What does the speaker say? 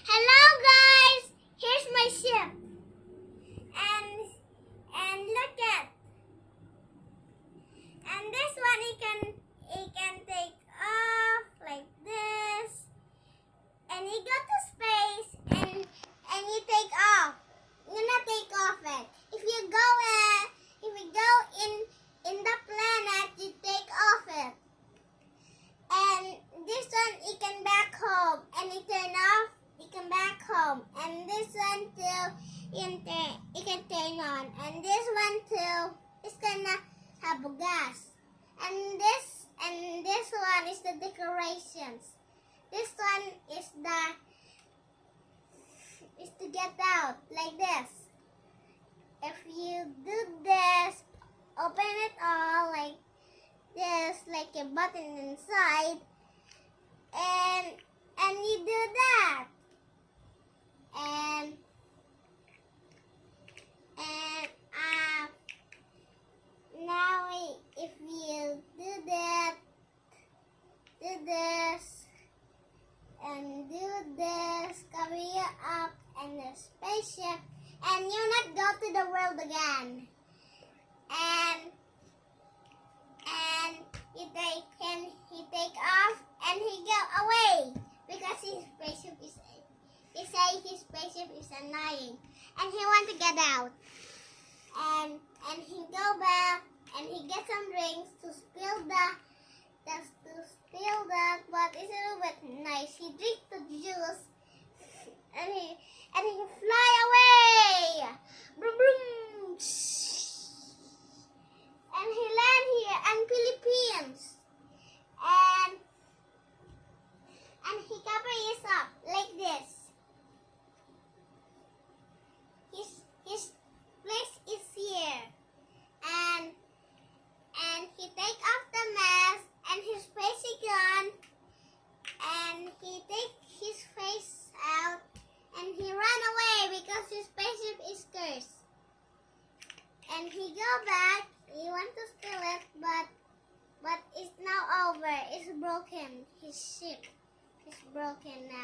Hello guys! Here's my ship. And look at. And this one he can take off like this. And he go to space and he take off. You not take off it. If you go in the planet, you take off it. And this one he can back home and he turn off. He can back home, and this one too, he can turn on, and this one too is gonna have a gas, and this one is the decorations. This one is to get out like this. If you do this, open it all like this, like a button inside, and you do that. And now if you do that, do this, and do this, cover you up and the spaceship, and you not go to the world again. And he take off and he go away because his spaceship is. He say his spaceship is annoying, and he want to get out. And he go back and he get some drinks to spill but it's a little bit nice. He drink the juice, and he fly away. Vroom, vroom. And he land here in Philippines, and he cover his up like this. His place is here, and he take off the mask and his face is gone, and he take his face out and he run away because his spaceship is cursed. And he go back. He want to steal it, but it's now over. It's broken. His ship is broken now.